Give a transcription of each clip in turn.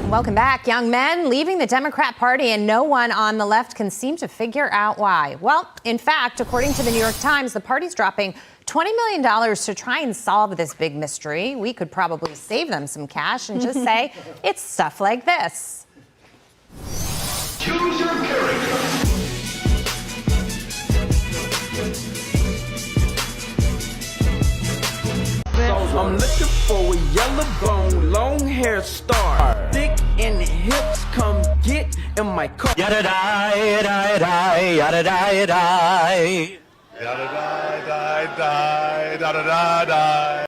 Welcome back. Young men leaving the Democrat Party, and no one on the left can seem to figure out why. Well, in fact, according to the New York Times, the party's dropping $20 million to try and solve this big mystery. We could probably save them some cash and just say it's stuff like this. Choose your character. I'm looking for a yellow bone, long hair star, thick in the hips. Come get in my car. Yada die, yada die, yada die, die. Yada die, die, die, da da da die.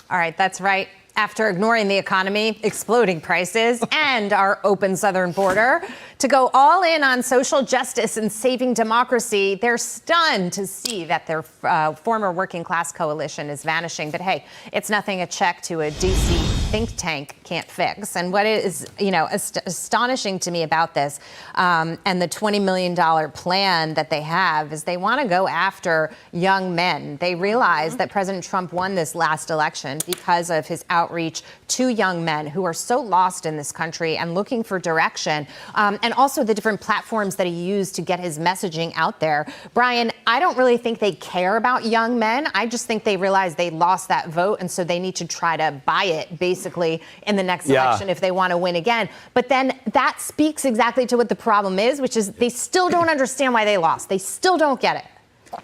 All right, that's right. After ignoring the economy, exploding prices, and our open southern border, to go all in on social justice and saving democracy, they're stunned to see that their former working class coalition is vanishing. But hey, it's nothing a check to a DC think tank can't fix. And what is, astonishing to me about this and the $20 million plan that they have is they want to go after young men. They realize that President Trump won this last election because of his outreach to young men who are so lost in this country and looking for direction, and also the different platforms that he used to get his messaging out there. Brian, I don't really think they care about young men. I just think they realize they lost that vote, and so they need to try to buy it, basically, in the next election if they want to win again. But then that speaks exactly to what the problem is, which is they still don't understand why they lost. They still don't get it.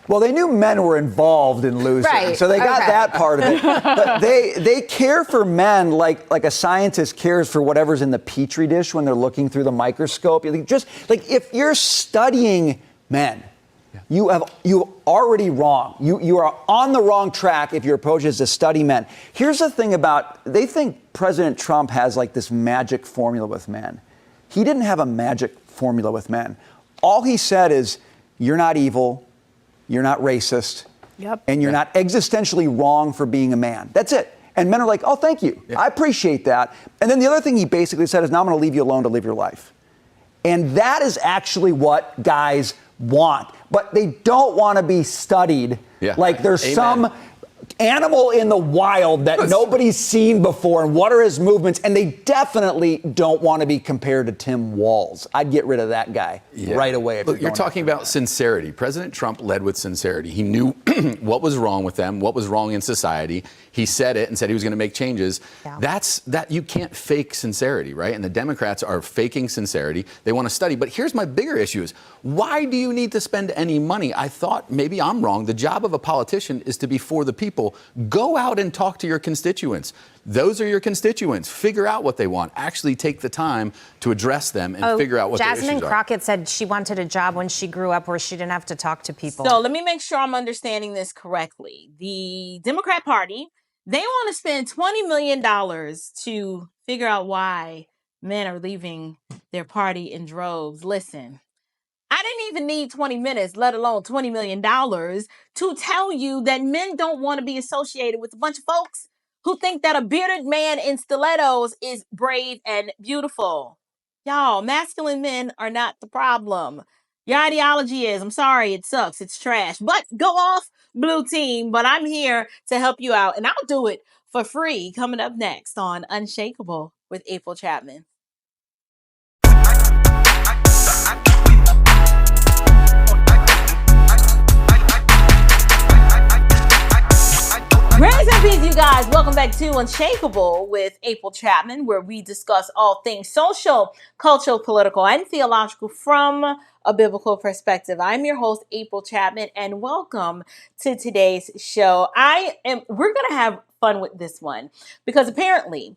Well, they knew men were involved in losing, so they got that part of it. But they care for men like a scientist cares for whatever's in the petri dish when they're looking through the microscope. Just like if you're studying men, you already wrong. You are on the wrong track if your approach is to study men. Here's the thing they think President Trump has like this magic formula with men. He didn't have a magic formula with men. All he said is, you're not evil. You're not racist, and you're not existentially wrong for being a man. That's it. And men are like, oh, thank you. I appreciate that. And then the other thing he basically said is, now I'm going to leave you alone to live your life. And that is actually what guys want. But they don't want to be studied like there's some animal in the wild that nobody's seen before, and what are his movements, and they definitely don't want to be compared to Tim Walz. I'd get rid of that guy right away. Look, you're talking about sincerity. President Trump led with sincerity. He knew what was wrong with them, what was wrong in society. He said it and said he was going to make changes. That you can't fake sincerity, right? And the Democrats are faking sincerity. They want to study. But here's my bigger issue is, why do you need to spend any money? I thought, maybe I'm wrong, the job of a politician is to be for the people. Go out and talk to your constituents. Those are your constituents. Figure out what they want. Actually take the time to address them and figure out what their issues are. Jasmine Crockett said she wanted a job when she grew up where she didn't have to talk to people. So let me make sure I'm understanding this correctly. The Democrat Party, they want to spend $20 million to figure out why men are leaving their party in droves. Listen, I didn't even need 20 minutes, let alone $20 million, to tell you that men don't want to be associated with a bunch of folks who think that a bearded man in stilettos is brave and beautiful. Y'all, masculine men are not the problem. Your ideology is, I'm sorry, it sucks, it's trash. But go off, blue team. But I'm here to help you out, and I'll do it for free. Coming up next on Unshakable with April Chapman. Grace and peace, you guys. Welcome back to Unshakable with April Chapman, where we discuss all things social, cultural, political, and theological from a biblical perspective. I'm your host, April Chapman, and welcome to today's show. We're going to have fun with this one because apparently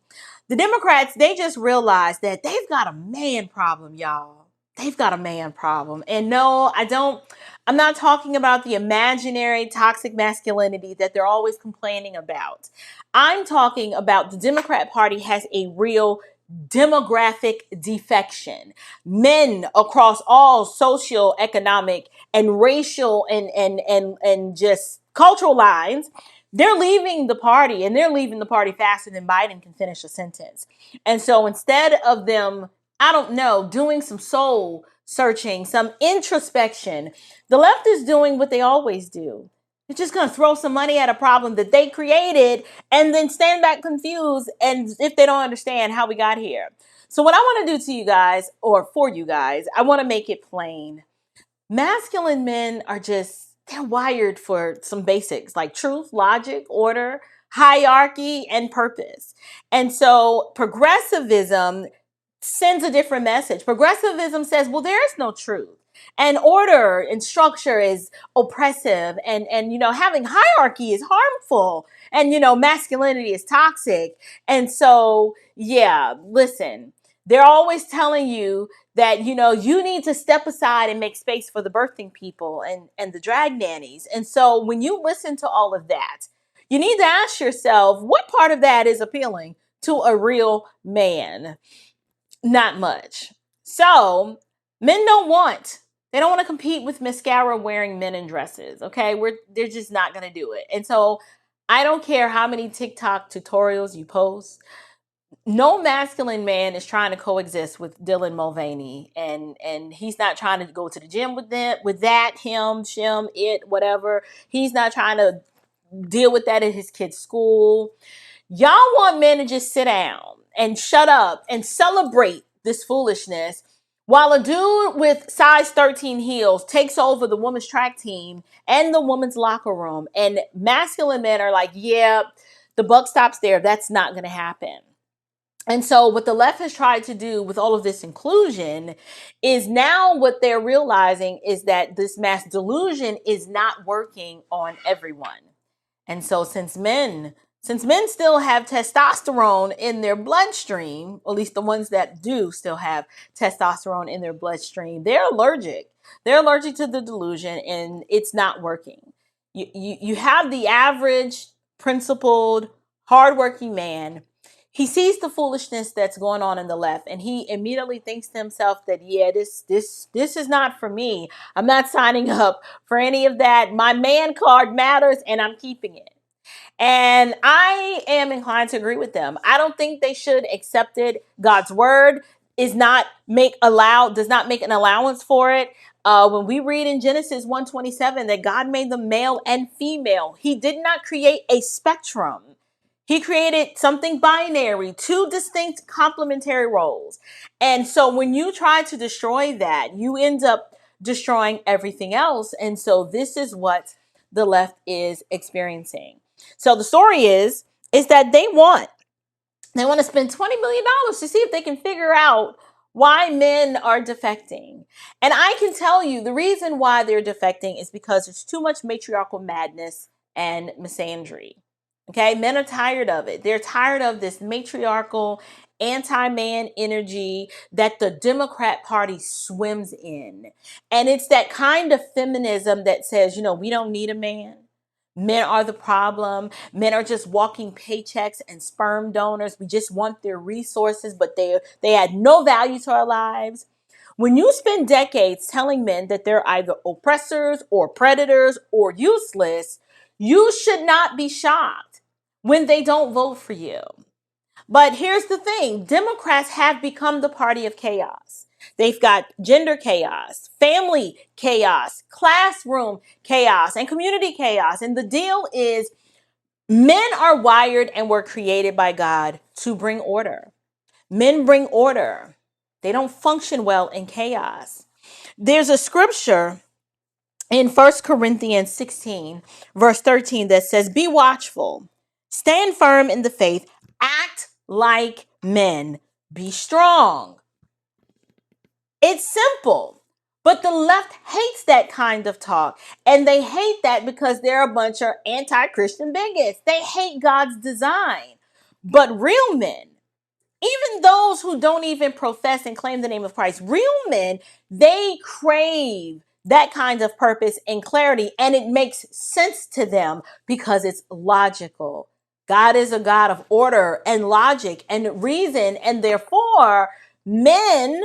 the Democrats, they just realized that they've got a man problem, y'all. They've got a man problem. And no, I'm not talking about the imaginary toxic masculinity that they're always complaining about. I'm talking about the Democrat Party has a real demographic defection. Men across all social, economic, and racial and just cultural lines, they're leaving the party, and they're leaving the party faster than Biden can finish a sentence. And so instead of them, I don't know, doing some soul searching, some introspection, the left is doing what they always do. They're just going to throw some money at a problem that they created and then stand back confused and if they don't understand how we got here. So what I want to do to you guys, or for you guys, I want to make it plain. Masculine men are they're wired for some basics like truth, logic, order, hierarchy, and purpose. And so progressivism sends a different message. Progressivism says, well, there is no truth. And order and structure is oppressive, and having hierarchy is harmful, and masculinity is toxic. And so listen, they're always telling you that you need to step aside and make space for the birthing people and the drag nannies. And so when you listen to all of that, you need to ask yourself, what part of that is appealing to a real man? Not much. So men they don't want to compete with mascara wearing men in dresses. Okay. They're just not going to do it. And so I don't care how many TikTok tutorials you post. No masculine man is trying to coexist with Dylan Mulvaney, and he's not trying to go to the gym with him, shim, it, whatever. He's not trying to deal with that at his kid's school. Y'all want men to just sit down and shut up and celebrate this foolishness while a dude with size 13 heels takes over the women's track team and the women's locker room. And masculine men are like, yeah, the buck stops there. That's not going to happen. And so what the left has tried to do with all of this inclusion is now what they're realizing is that this mass delusion is not working on everyone. And so since men still have testosterone in their bloodstream, at least the ones that do still have testosterone in their bloodstream, they're allergic. They're allergic to the delusion, and it's not working. You have the average, principled, hardworking man. He sees the foolishness that's going on in the left, and he immediately thinks to himself that, this is not for me. I'm not signing up for any of that. My man card matters, and I'm keeping it. And I am inclined to agree with them. I don't think they should accept it. God's word does not make an allowance for it. When we read in Genesis 1:27 that God made them male and female, he did not create a spectrum. He created something binary, two distinct complementary roles. And so when you try to destroy that, you end up destroying everything else. And so this is what the left is experiencing. So the story is that they want to spend $20 million to see if they can figure out why men are defecting. And I can tell you the reason why they're defecting is because there's too much matriarchal madness and misandry. Okay, men are tired of it. They're tired of this matriarchal, anti-man energy that the Democrat Party swims in. And it's that kind of feminism that says, we don't need a man. Men are the problem. Men are just walking paychecks and sperm donors. We just want their resources, but they add no value to our lives. When you spend decades telling men that they're either oppressors or predators or useless, you should not be shocked when they don't vote for you. But here's the thing. Democrats have become the party of chaos. They've got gender chaos, family chaos, classroom chaos, and community chaos. And the deal is men are wired and were created by God to bring order. Men bring order. They don't function well in chaos. There's a scripture in 1 Corinthians 16, verse 13 that says, be watchful, stand firm in the faith, act like men, be strong. It's simple, but the left hates that kind of talk. And they hate that because they're a bunch of anti-Christian bigots. They hate God's design. But real men, even those who don't even profess and claim the name of Christ, real men, they crave that kind of purpose and clarity, and it makes sense to them because it's logical. God is a God of order and logic and reason, and therefore men,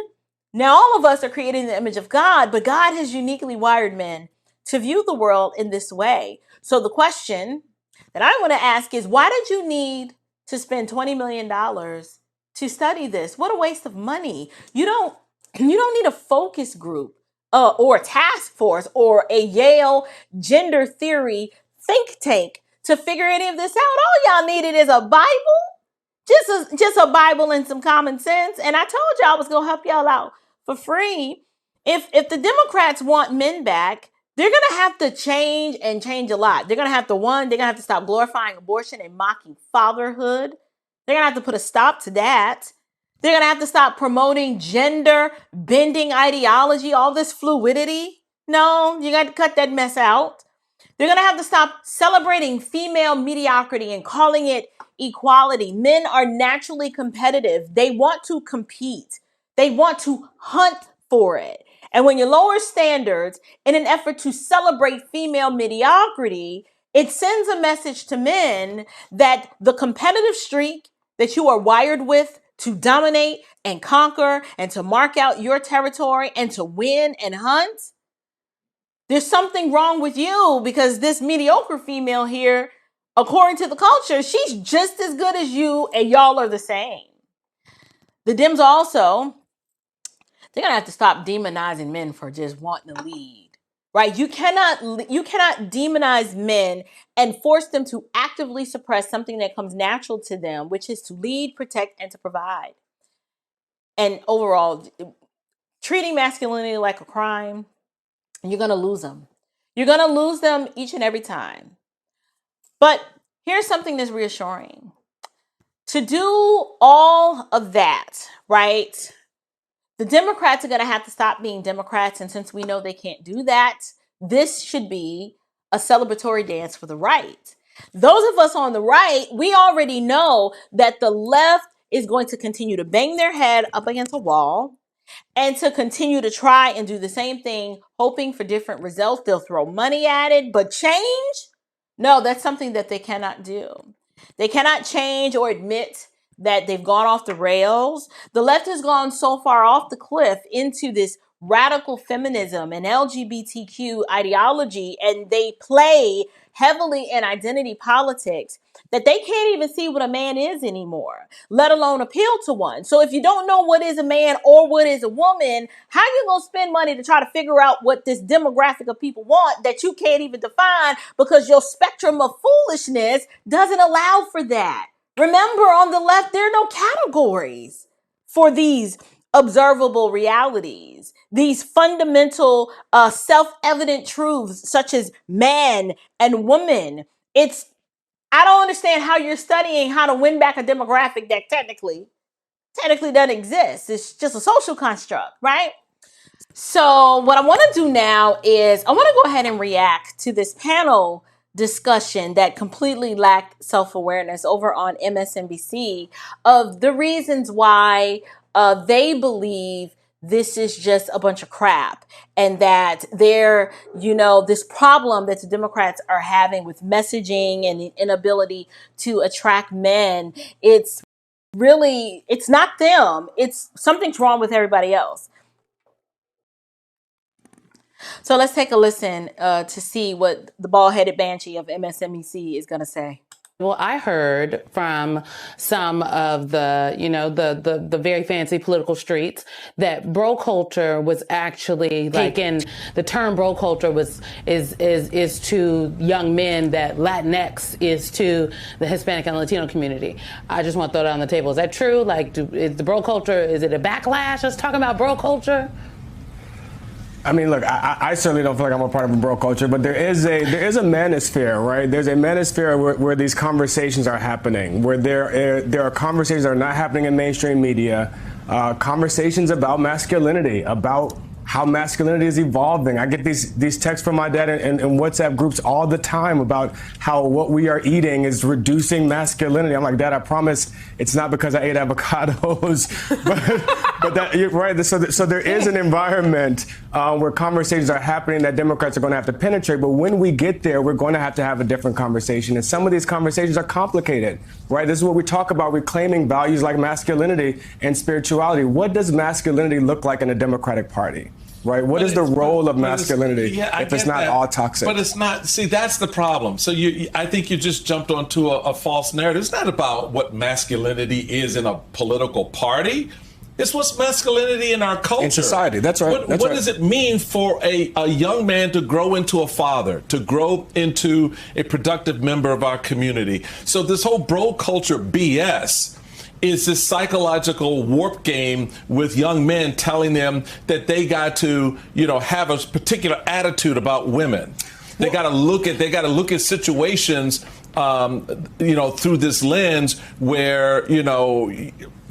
now all of us are created in the image of God, but God has uniquely wired men to view the world in this way. So the question that I want to ask is, why did you need to spend $20 million to study this? What a waste of money. You don't need a focus group or a task force or a Yale gender theory think tank to figure any of this out. All y'all needed is a Bible, just a Bible and some common sense. And I told y'all I was gonna help y'all out for free. If the Democrats want men back, they're gonna have to change a lot. They're gonna have to stop glorifying abortion and mocking fatherhood. They're gonna have to put a stop to that. They're gonna have to stop promoting gender bending ideology, all this fluidity. No, you got to cut that mess out. They're going to have to stop celebrating female mediocrity and calling it equality. Men are naturally competitive. They want to compete. They want to hunt for it. And when you lower standards in an effort to celebrate female mediocrity, it sends a message to men that the competitive streak that you are wired with to dominate and conquer and to mark out your territory and to win and hunt, there's something wrong with you, because this mediocre female here, according to the culture, she's just as good as you and y'all are the same. The Dems also, they're going to have to stop demonizing men for just wanting to lead, right? You cannot demonize men and force them to actively suppress something that comes natural to them, which is to lead, protect, and to provide. And overall, treating masculinity like a crime, you're going to lose them. You're going to lose them each and every time. But here's something that's reassuring. To do all of that, right, the Democrats are going to have to stop being Democrats. And since we know they can't do that, this should be a celebratory dance for the right. Those of us on the right, we already know that the left is going to continue to bang their head up against a wall and to continue to try and do the same thing, hoping for different results. They'll throw money at it, but change? No, that's something that they cannot do. They cannot change or admit that they've gone off the rails. The left has gone so far off the cliff into this radical feminism and LGBTQ ideology, and they play heavily in identity politics that they can't even see what a man is anymore, let alone appeal to one. So if you don't know what is a man or what is a woman, how you going to spend money to try to figure out what this demographic of people want that you can't even define, because your spectrum of foolishness doesn't allow for that? Remember, on the left, there are no categories for these observable realities, these fundamental self-evident truths such as man and woman. I don't understand how you're studying how to win back a demographic that technically doesn't exist. It's just a social construct, right? So what I want to do now is I want to go ahead and react to this panel discussion that completely lacked self-awareness over on MSNBC of the reasons why they believe this is just a bunch of crap, and that they're, this problem that the Democrats are having with messaging and the inability to attract men, it's not them. Something's wrong with everybody else. So let's take a listen to see what the bald-headed banshee of MSNBC is going to say. Well, I heard from some of the, the very fancy political streets that bro culture was actually the term bro culture is to young men that Latinx is to the Hispanic and Latino community. I just want to throw that on the table. Is that true? Is the bro culture, is it a backlash? Us talking about bro culture? I mean, look, I certainly don't feel like I'm a part of a bro culture, but there is a manosphere, right? There's a manosphere where these conversations are happening, where there are conversations that are not happening in mainstream media, conversations about masculinity, about how masculinity is evolving. I get these texts from my dad in WhatsApp groups all the time about how what we are eating is reducing masculinity. I'm like, Dad, I promise it's not because I ate avocados, but that, you're right. So there is an environment where conversations are happening that Democrats are going to have to penetrate. But when we get there, we're going to have a different conversation. And some of these conversations are complicated, right? This is what we talk about, reclaiming values like masculinity and spirituality. What does masculinity look like in a Democratic Party? Right. What is the role of masculinity if it's not all toxic? But it's not. See, that's the problem. So I think you just jumped onto a false narrative. It's not about what masculinity is in a political party. It's what's masculinity in our culture. In society, that's right. What does it mean for a young man to grow into a father, to grow into a productive member of our community? So this whole bro culture BS is this psychological warp game with young men telling them that they got to, have a particular attitude about women. They got to look at situations, through this lens where,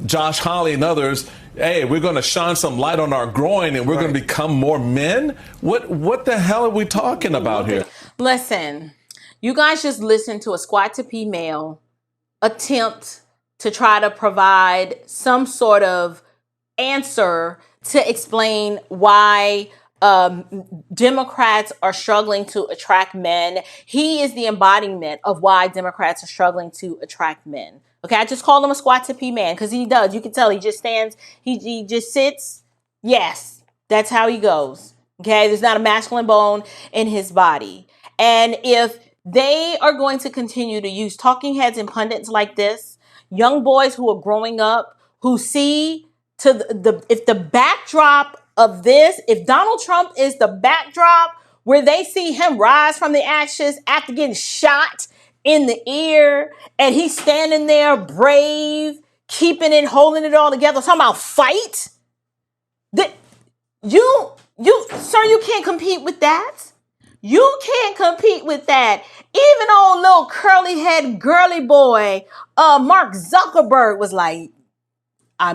Josh Hawley and others, hey, we're going to shine some light on our groin and we're going to become more men. What the hell are we talking about here? Listen, you guys just listen to a squat to P male attempt to try to provide some sort of answer to explain why Democrats are struggling to attract men. He is the embodiment of why Democrats are struggling to attract men. Okay, I just call him a squat to P man because he does. You can tell he just stands, he just sits. Yes, that's how he goes. Okay, there's not a masculine bone in his body. And if they are going to continue to use talking heads and pundits like this, young boys who are growing up, who see if the backdrop of this, if Donald Trump is the backdrop where they see him rise from the ashes after getting shot in the ear, and he's standing there brave, keeping it, holding it all together, talking about fight. Sir, you can't compete with that. You can't compete with that. Even old little curly head girly boy, Mark Zuckerberg was like, I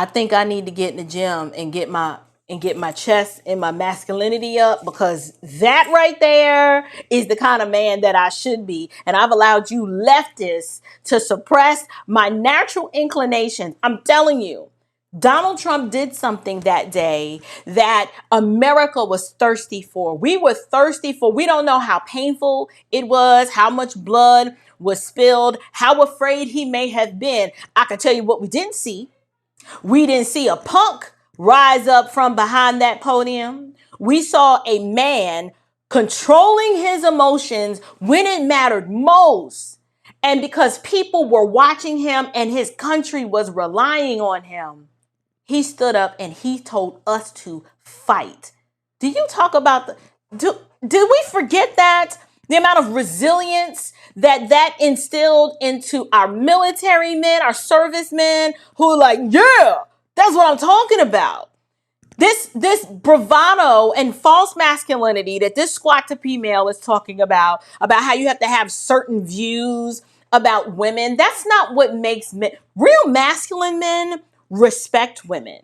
think I need to get in the gym and get my chest and my masculinity up, because that right there is the kind of man that I should be. And I've allowed you leftists to suppress my natural inclinations. I'm telling you, Donald Trump did something that day that America was thirsty for. We were thirsty for. We don't know how painful it was, how much blood was spilled, how afraid he may have been. I can tell you what we didn't see. We didn't see a punk rise up from behind that podium. We saw a man controlling his emotions when it mattered most. And because people were watching him and his country was relying on him, he stood up and he told us to fight. Do you talk about did we forget that? The amount of resilience that instilled into our military men, our servicemen, who are like, yeah, that's what I'm talking about. This bravado and false masculinity that this squat to female is talking about how you have to have certain views about women. That's not what makes men. Real masculine men respect women.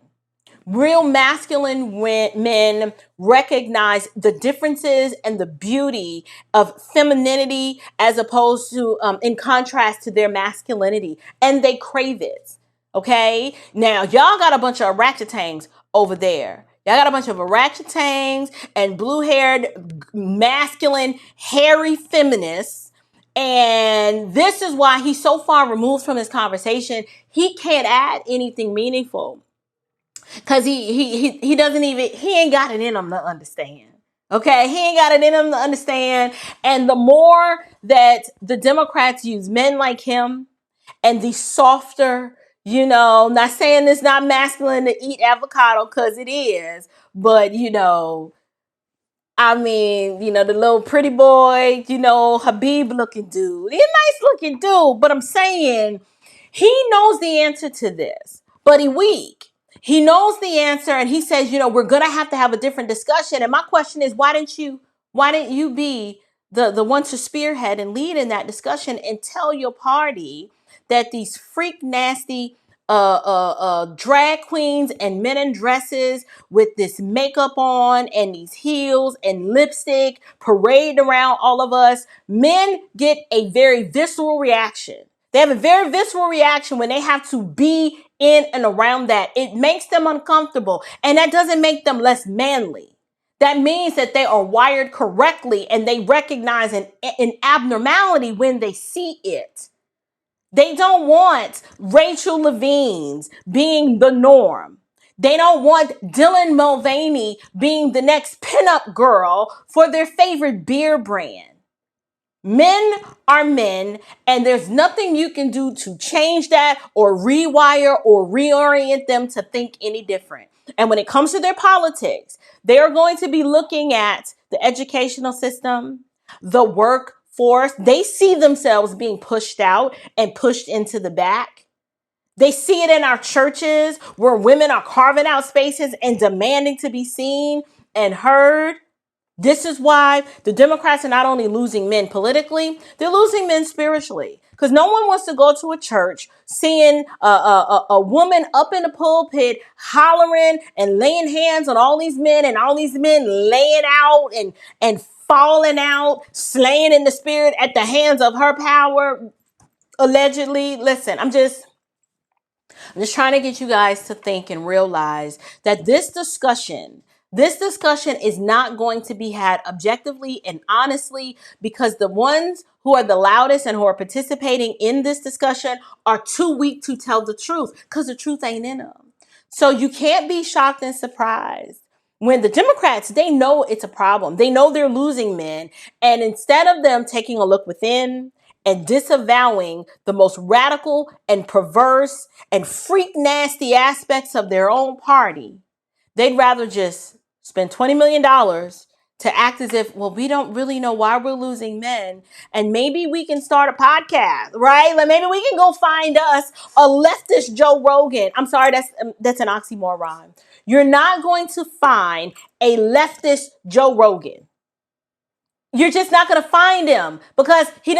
Real masculine men recognize the differences and the beauty of femininity as opposed to, in contrast to their masculinity. And they crave it. Okay? Now, y'all got a bunch of orangutans over there. Y'all got a bunch of orangutans and blue-haired, masculine, hairy feminists. And this is why he's so far removed from this conversation. He can't add anything meaningful. Because he doesn't even, he ain't got it in him to understand. Okay, he ain't got it in him to understand. And the more that the Democrats use men like him and the softer, not saying it's not masculine to eat avocado, because it is, but the little pretty boy, Habib looking dude. He's a nice looking dude, but I'm saying he knows the answer to this, but he weak. He knows the answer, and he says, we're going to have a different discussion. And my question is, why didn't you be the one to spearhead and lead in that discussion and tell your party that these freak nasty drag queens and men in dresses with this makeup on and these heels and lipstick parade around all of us, men get a very visceral reaction. They have a very visceral reaction when they have to be in and around that. It makes them uncomfortable, and that doesn't make them less manly. That means that they are wired correctly and they recognize an abnormality when they see it. They don't want Rachel Levine's being the norm. They don't want Dylan Mulvaney being the next pinup girl for their favorite beer brand. Men are men, and there's nothing you can do to change that or rewire or reorient them to think any different. And when it comes to their politics, they are going to be looking at the educational system, the workforce. They see themselves being pushed out and pushed into the back. They see it in our churches where women are carving out spaces and demanding to be seen and heard. This is why the Democrats are not only losing men politically, they're losing men spiritually. Because no one wants to go to a church seeing a woman up in the pulpit hollering and laying hands on all these men, and all these men laying out and falling out, slaying in the spirit at the hands of her power, allegedly. Listen, I'm just trying to get you guys to think and realize that this discussion is not going to be had objectively and honestly, because the ones who are the loudest and who are participating in this discussion are too weak to tell the truth, because the truth ain't in them. So you can't be shocked and surprised when the Democrats, they know it's a problem. They know they're losing men. And instead of them taking a look within and disavowing the most radical and perverse and freak nasty aspects of their own party, they'd rather just spend $20 million to act as if, well, we don't really know why we're losing men. And maybe we can start a podcast, right? Like maybe we can go find us a leftist Joe Rogan. I'm sorry, that's an oxymoron. You're not going to find a leftist Joe Rogan. You're just not going to find him because they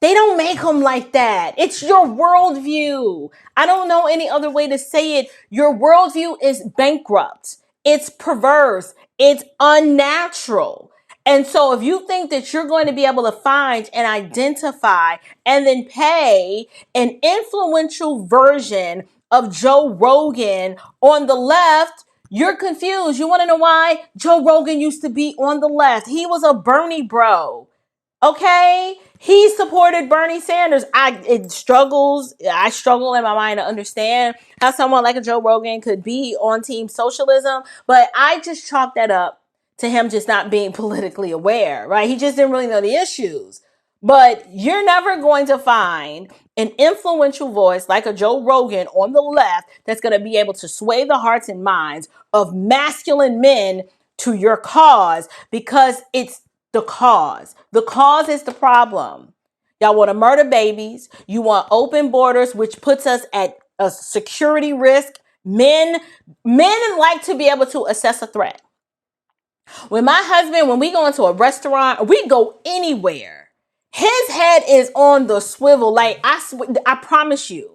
don't make them like that. It's your worldview. I don't know any other way to say it. Your worldview is bankrupt. It's perverse. It's unnatural. And so if you think that you're going to be able to find and identify and then pay an influential version of Joe Rogan on the left, you're confused. You want to know why? Joe Rogan used to be on the left. He was a Bernie bro. Okay, he supported Bernie Sanders. I struggle in my mind to understand how someone like a Joe Rogan could be on team socialism, but I just chalk that up to him just not being politically aware, right? He just didn't really know the issues. But you're never going to find an influential voice like a Joe Rogan on the left that's going to be able to sway the hearts and minds of masculine men to your cause, because it's the cause. The cause is the problem. Y'all want to murder babies. You want open borders, which puts us at a security risk. Men like to be able to assess a threat. When my husband, when we go into a restaurant, we go anywhere, his head is on the swivel. Like I promise you.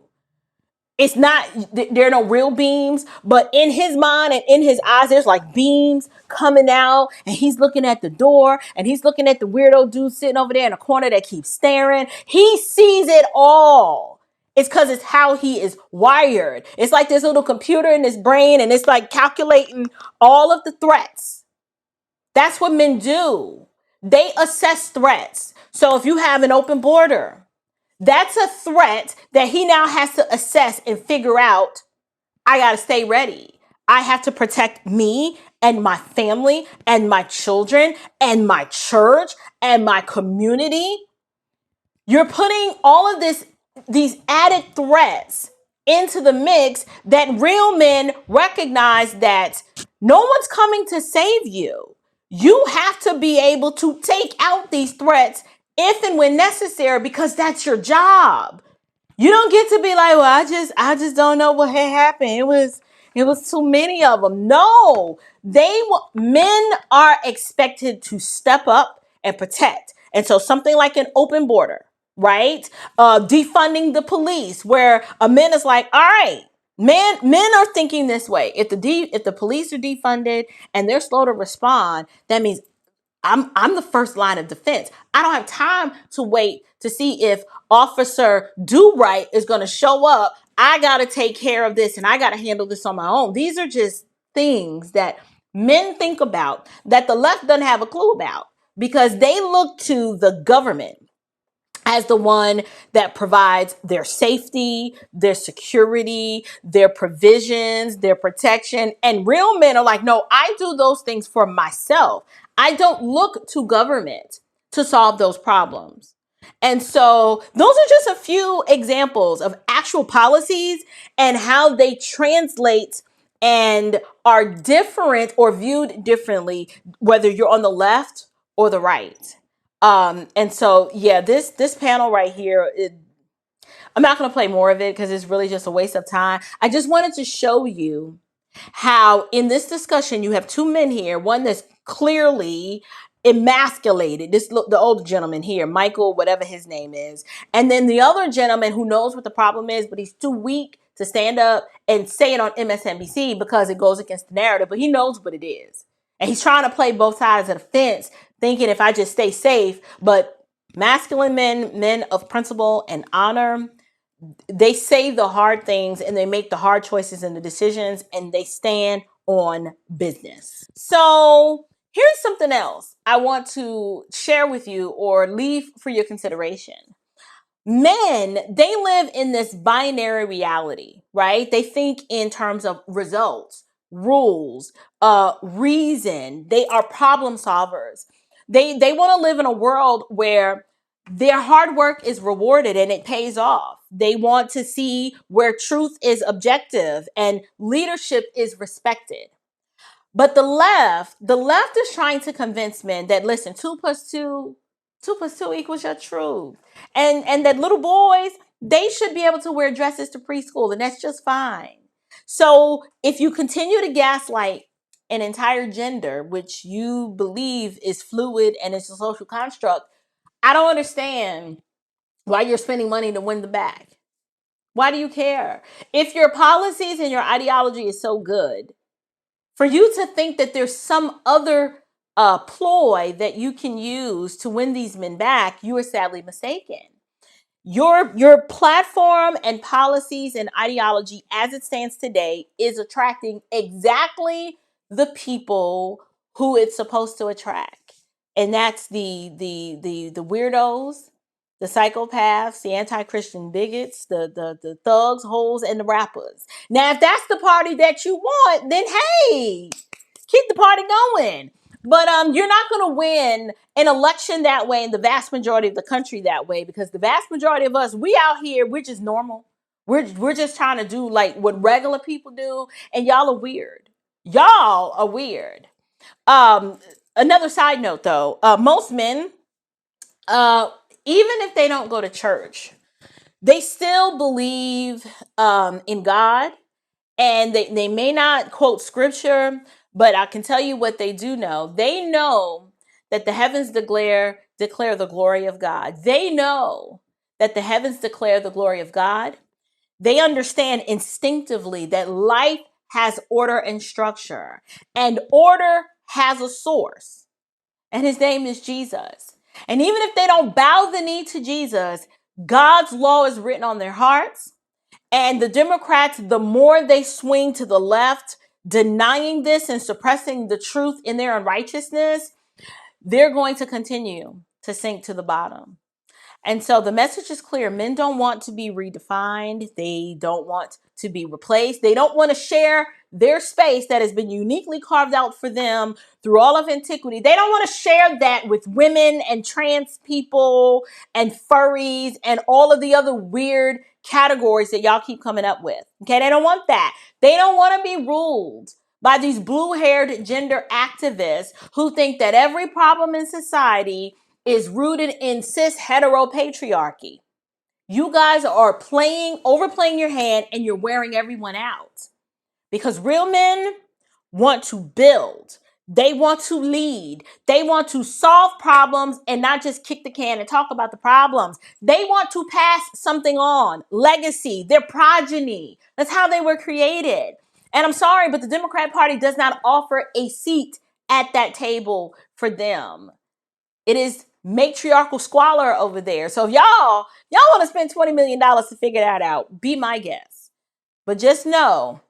It's not, there are no real beams, but in his mind and in his eyes, there's like beams coming out, and he's looking at the door, and he's looking at the weirdo dude sitting over there in a corner that keeps staring. He sees it all. It's because it's how he is wired. It's like this little computer in his brain, and it's like calculating all of the threats. That's what men do. They assess threats. So if you have an open border, that's a threat that he now has to assess and figure out. I got to stay ready. I have to protect me and my family and my children and my church and my community. You're putting all of these added threats into the mix that real men recognize that no one's coming to save you. You have to be able to take out these threats if and when necessary, because that's your job. You don't get to be like, well, I just don't know what had happened. It was too many of them. No, men are expected to step up and protect. And so something like an open border, right? Defunding the police, where a man is like, all right, men are thinking this way. If the police are defunded and they're slow to respond, that means I'm the first line of defense. I don't have time to wait to see if Officer Do Right is going to show up. I got to take care of this and I got to handle this on my own. These are just things that men think about that the left doesn't have a clue about, because they look to the government as the one that provides their safety, their security, their provisions, their protection. And real men are like, no, I do those things for myself. I don't look to government to solve those problems. And so those are just a few examples of actual policies and how they translate and are different or viewed differently, whether you're on the left or the right. And so, yeah, this panel right here, I'm not going to play more of it because it's really just a waste of time. I just wanted to show you how in this discussion you have two men here, one that's clearly emasculated, the older gentleman here, Michael, whatever his name is, and then the other gentleman who knows what the problem is, but he's too weak to stand up and say it on MSNBC because it goes against the narrative, but he knows what it is. And he's trying to play both sides of the fence, thinking if I just stay safe. But masculine men of principle and honor, they say the hard things and they make the hard choices and the decisions, and they stand on business. So here's something else I want to share with you or leave for your consideration. Men, they live in this binary reality, right? They think in terms of results, rules, reason. They are problem solvers. They want to live in a world where their hard work is rewarded and it pays off. They want to see where truth is objective and leadership is respected. But the left is trying to convince men that, listen, 2 + 2 equals your truth. And that little boys, they should be able to wear dresses to preschool, and that's just fine. So if you continue to gaslight an entire gender, which you believe is fluid and it's a social construct, I don't understand why you're spending money to win the back. Why do you care? If your policies and your ideology is so good, for you to think that there's some other ploy that you can use to win these men back, you are sadly mistaken. Your platform and policies and ideology as it stands today is attracting exactly the people who it's supposed to attract. And that's the weirdos, the psychopaths, the anti-Christian bigots, the thugs, hoes, and the rappers. Now, if that's the party that you want, then hey, keep the party going. But you're not going to win an election that way and the vast majority of the country that way, because the vast majority of us, we out here, we're just normal. We're just trying to do like what regular people do, and y'all are weird. Y'all are weird. Another side note though, most men, even if they don't go to church, they still believe in God, and they may not quote scripture, but I can tell you what they do know. They know that the heavens declare the glory of God. They know that the heavens declare the glory of God. They understand instinctively that life has order and structure, and order has a source, and his name is Jesus. And even if they don't bow the knee to Jesus, God's law is written on their hearts. And the Democrats, the more they swing to the left, denying this and suppressing the truth in their unrighteousness, they're going to continue to sink to the bottom. And so the message is clear. Men don't want to be redefined. They don't want to be replaced. They don't want to share their space that has been uniquely carved out for them through all of antiquity. They don't want to share that with women and trans people and furries and all of the other weird categories that y'all keep coming up with. Okay, they don't want that. They don't want to be ruled by these blue-haired gender activists who think that every problem in society is rooted in cis heteropatriarchy. You guys are overplaying your hand, and you're wearing everyone out. Because real men want to build. They want to lead. They want to solve problems and not just kick the can and talk about the problems. They want to pass something on, legacy, their progeny. That's how they were created. And I'm sorry, but the Democrat Party does not offer a seat at that table for them. It is matriarchal squalor over there. So if y'all want to spend $20 million to figure that out, be my guest. But just know,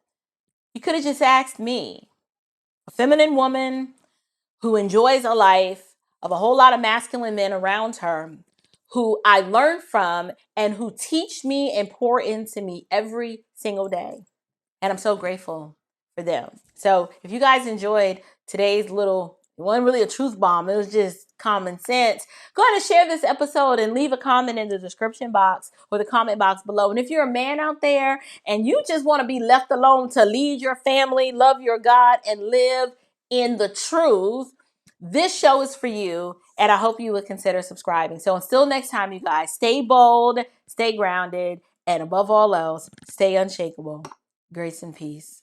you could have just asked me, a feminine woman who enjoys a life of a whole lot of masculine men around her, who I learn from and who teach me and pour into me every single day. And I'm so grateful for them. So if you guys enjoyed today's little It wasn't really a truth bomb. It was just common sense. Go ahead and share this episode and leave a comment in the description box or the comment box below. And if you're a man out there and you just want to be left alone to lead your family, love your God, and live in the truth, this show is for you. And I hope you would consider subscribing. So until next time, you guys, stay bold, stay grounded, and above all else, stay unshakable. Grace and peace.